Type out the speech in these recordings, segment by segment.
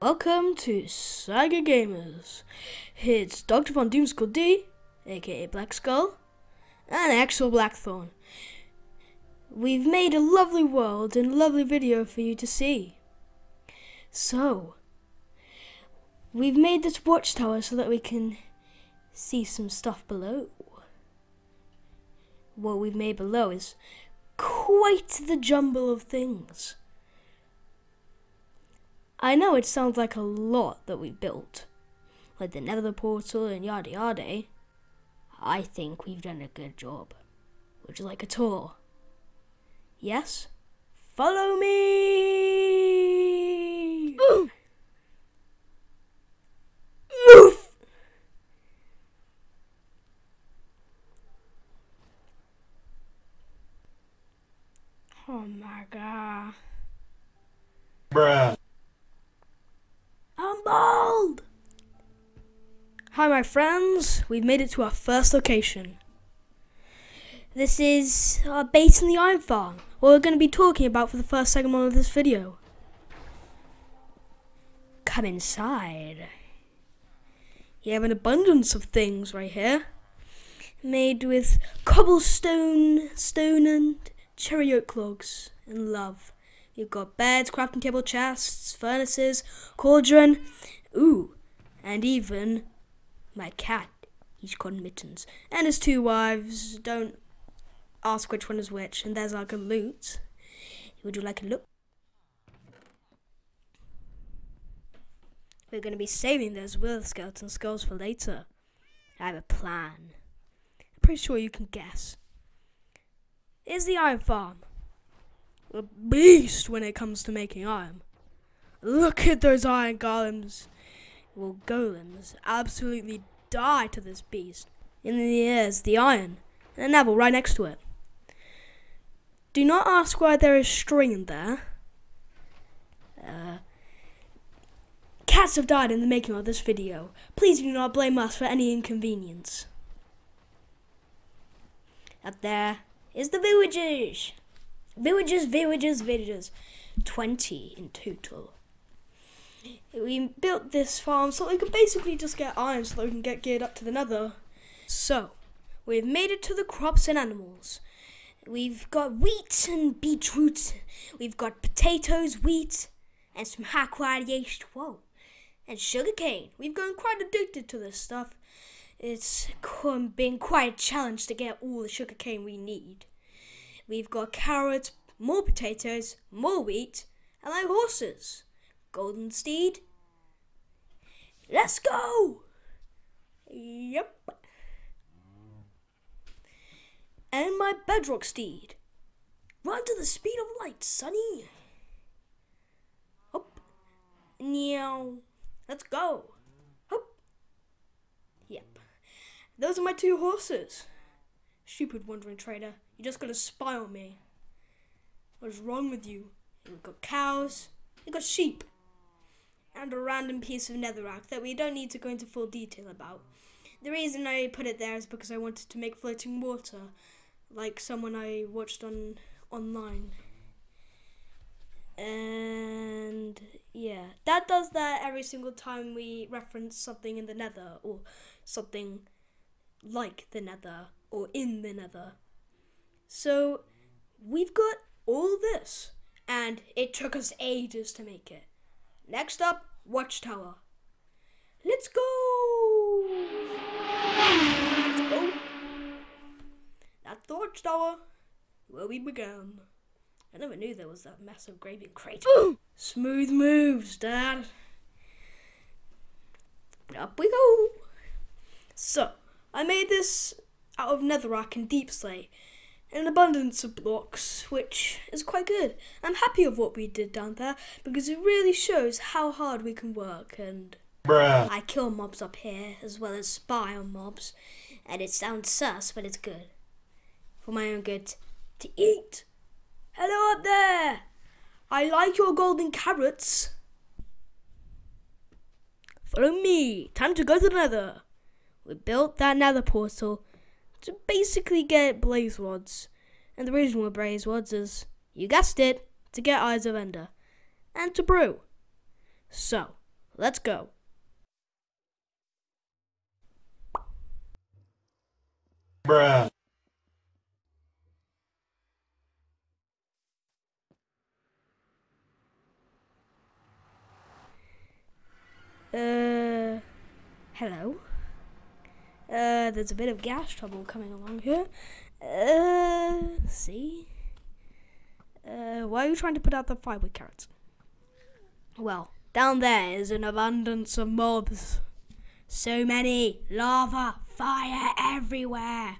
Welcome to Sigid Gamers. It's Dr. Von Doomskull D, aka Black Skull, and Axel Blackthorn. We've made a lovely world and a lovely video for you to see. So, we've made this watchtower so that we can see some stuff below. What we've made below is quite the jumble of things. I know it sounds like a lot that we built, like the nether portal and yada yada. I think we've done a good job. Would you like a tour? Yes? Follow me! Oof! Oof! Oh my god. Bruh. I'm bald! Hi my friends, we've made it to our first location. This is our base in the iron farm, what we're going to be talking about for the first segment of this video. Come inside. You have an abundance of things right here, made with cobblestone, stone and cherry oak logs and love. You've got beds, crafting table, chests, furnaces, cauldron, and even my cat. He's called Mittens. And his two wives. Don't ask which one is which. And there's our good loot. Would you like a look? We're going to be saving those wither skeleton skulls for later. I have a plan. I'm pretty sure you can guess. Here's the iron farm. A beast when it comes to making iron. Look at those iron golems. Well, golems absolutely die to this beast. In the ears, the iron, and a navel right next to it. Do not ask why there is string in there. Cats have died in the making of this video. Please do not blame us for any inconvenience. Up there is the villagers. Villagers. 20 in total. We built this farm so we could basically just get iron so that we can get geared up to the nether. So, we've made it to the crops and animals. We've got wheat and beetroot. We've got potatoes, wheat, and some hack radiation. Whoa. And sugarcane. We've gotten quite addicted to this stuff. It's been quite a challenge to get all the sugarcane we need. We've got carrots, more potatoes, more wheat, and my horses. Golden steed. Let's go! Yep. And my bedrock steed. Run to the speed of light, sonny. Hop. Meow. Let's go. Hop. Yep. Those are my two horses. Stupid wandering trader. You're just gonna spy on me. What is wrong with you? We've got cows, we've got sheep, and a random piece of netherrack that we don't need to go into full detail about. The reason I put it there is because I wanted to make floating water, like someone I watched online. And yeah, that does that every single time we reference something in the nether, or something like the nether, or in the nether. So, we've got all this, and it took us ages to make it. Next up, watchtower. Let's go! Let's go. That's the watchtower, where we began. I never knew there was that massive graving crater. Smooth moves, Dad. Up we go. So, I made this out of netherrack and deep slate, and an abundance of blocks, which is quite good. I'm happy with what we did down there because it really shows how hard we can work. And Bruh. I kill mobs up here as well as spy on mobs, and it sounds sus, but it's good for my own good to eat. Hello up there. I like your golden carrots. Follow me. Time to go to the nether. We built that nether portal to basically get blaze rods. And the reason we're blaze rods is, you guessed it, to get Eyes of Ender. And to brew. So, let's go. Bruh. Hello. There's a bit of gas trouble coming along here. See? Why are you trying to put out the fire with carrots? Well, down there is an abundance of mobs. So many. Lava, fire everywhere.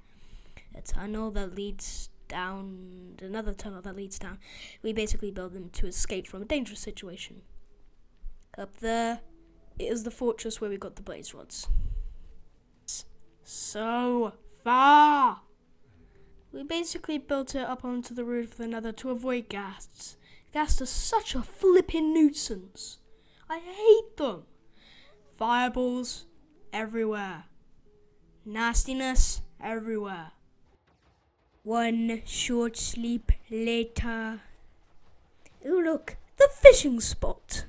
A tunnel that leads down, another tunnel that leads down. We basically build them to escape from a dangerous situation. Up there is the fortress where we got the blaze rods. So far. We basically built it up onto the roof of the nether to avoid ghasts. Ghasts are such a flippin' nuisance. I hate them. Fireballs everywhere. Nastiness everywhere. One short sleep later. Oh look, the fishing spot.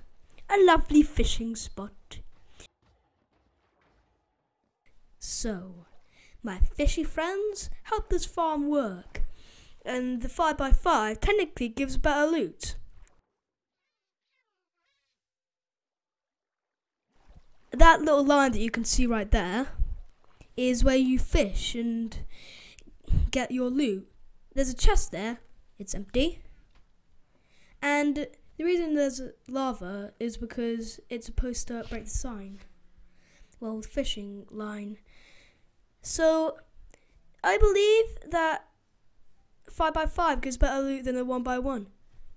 A lovely fishing spot. So, my fishy friends help this farm work, and the 5x5 technically gives better loot. That little line that you can see right there is where you fish and get your loot. There's a chest there, it's empty, and the reason there's lava is because it's supposed to break the sign. Well, the fishing line. So, I believe that 5x5 gives better loot than a 1x1.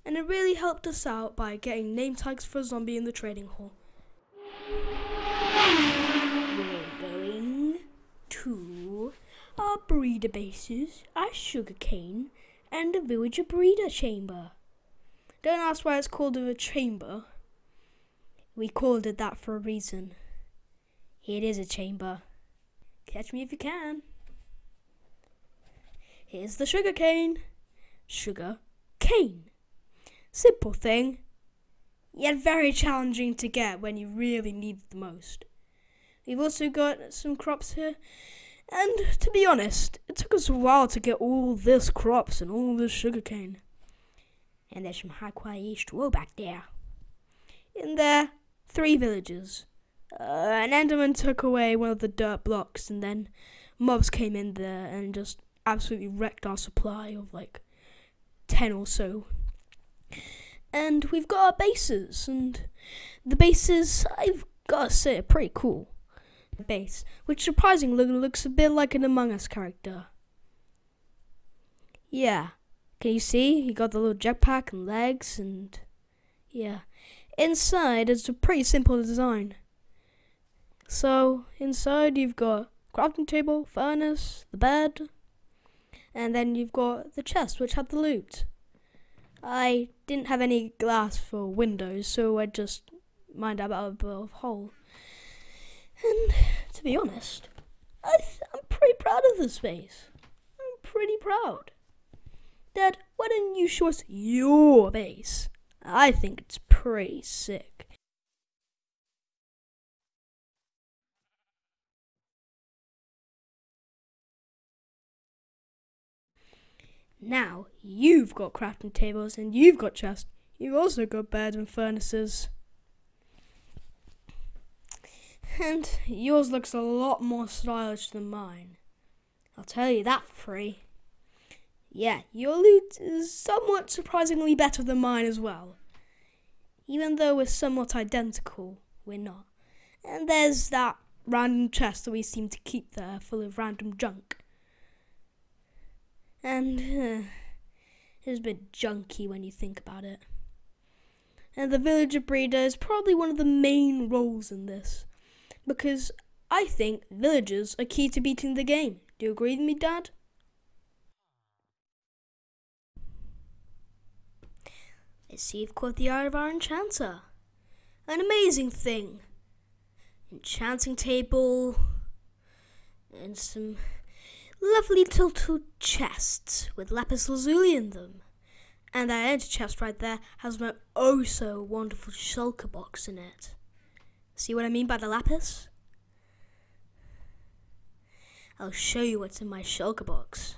And it really helped us out by getting name tags for a zombie in the trading hall. We're going to our breeder bases, our sugarcane, and the villager breeder chamber. Don't ask why it's called a chamber. We called it that for a reason. It is a chamber. Catch me if you can. Here's the sugar cane. Sugar cane. Simple thing, yet very challenging to get when you really need it the most. We've also got some crops here, and to be honest, it took us a while to get all this crops and all this sugar cane. And there's some high quality straw back there. In there, 3 villagers. An enderman took away one of the dirt blocks, and then mobs came in there and just absolutely wrecked our supply of like 10 or so. And we've got our bases, and the bases, I've got to say, are pretty cool. Base, which surprisingly looks a bit like an Among Us character. Yeah, can you see? He got the little jetpack and legs, and yeah. Inside, it's a pretty simple design. So, inside you've got crafting table, furnace, the bed, and then you've got the chest, which had the loot. I didn't have any glass for windows, so I just mined out a bit of hole. And to be honest, I'm pretty proud of this space. I'm pretty proud. Dad, why don't you show us your base? I think it's pretty sick. Now, you've got crafting tables and you've got chests. You've also got beds and furnaces. And yours looks a lot more stylish than mine. I'll tell you that for free. Yeah, your loot is somewhat surprisingly better than mine as well. Even though we're somewhat identical, we're not. And there's that random chest that we seem to keep there full of random junk. And it's a bit junky when you think about it. And the villager breeder is probably one of the main roles in this, because I think villagers are key to beating the game. Do you agree with me, Dad? Let's see if caught the eye of our enchanter. An amazing thing. Enchanting table and some lovely little chests with lapis lazuli in them. And that edge chest right there has my oh so wonderful shulker box in it. See what I mean by the lapis? I'll show you what's in my shulker box.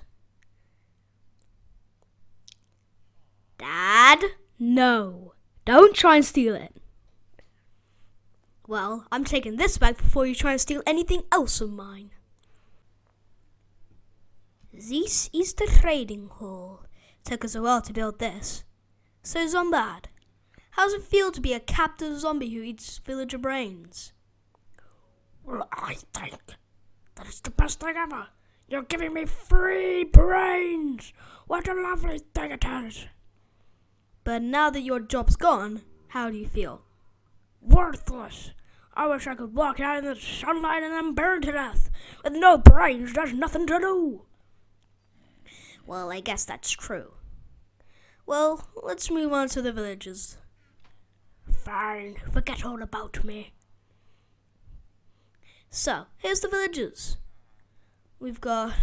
Dad? No. Don't try and steal it. Well, I'm taking this back before you try and steal anything else of mine. This is the trading hall. Took us a while to build this. So, Zombad, how's it feel to be a captive zombie who eats villager brains? Well, I think that is the best thing ever. You're giving me free brains. What a lovely thing it is. But now that your job's gone, how do you feel? Worthless. I wish I could walk out in the sunlight and then burn to death. With no brains, there's nothing to do. Well, I guess that's true. Well, let's move on to the villages. Fine, forget all about me. So, here's the villages. We've got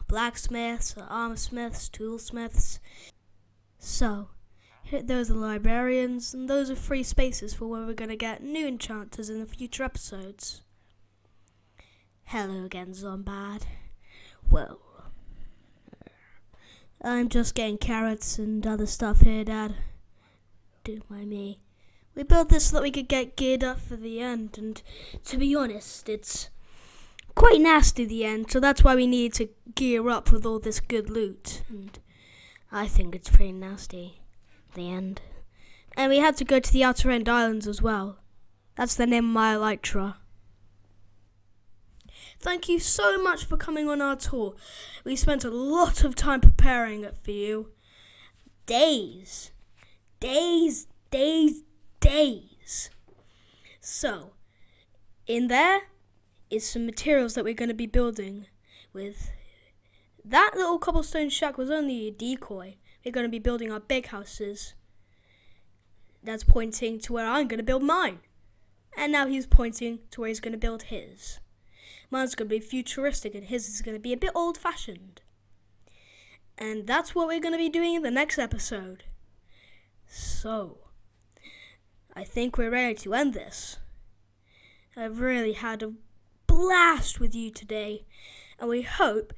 blacksmiths, armorsmiths, toolsmiths. So, those are librarians, and those are free spaces for where we're going to get new enchanters in the future episodes. Hello again, Zombad. Well, I'm just getting carrots and other stuff here, Dad. Don't mind me. We built this so that we could get geared up for the end, and to be honest, it's quite nasty, the end, so that's why we need to gear up with all this good loot, and I think it's pretty nasty, the end. And we had to go to the Outer End Islands as well. That's the name of my elytra. Thank you so much for coming on our tour. We spent a lot of time preparing it for you. Days. So, in there is some materials that we're going to be building with. That little cobblestone shack was only a decoy. We're going to be building our big houses. That's pointing to where I'm going to build mine. And now he's pointing to where he's going to build his. Mine's going to be futuristic and his is going to be a bit old-fashioned. And that's what we're going to be doing in the next episode. So, I think we're ready to end this. I've really had a blast with you today. And we hope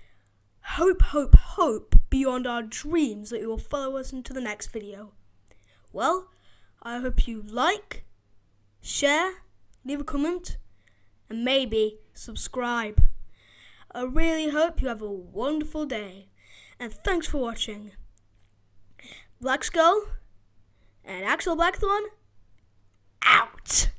beyond our dreams that you will follow us into the next video. Well, I hope you like, share, leave a comment, and maybe subscribe. I really hope you have a wonderful day, and thanks for watching. Black Skull and Axel Blackthorn, out!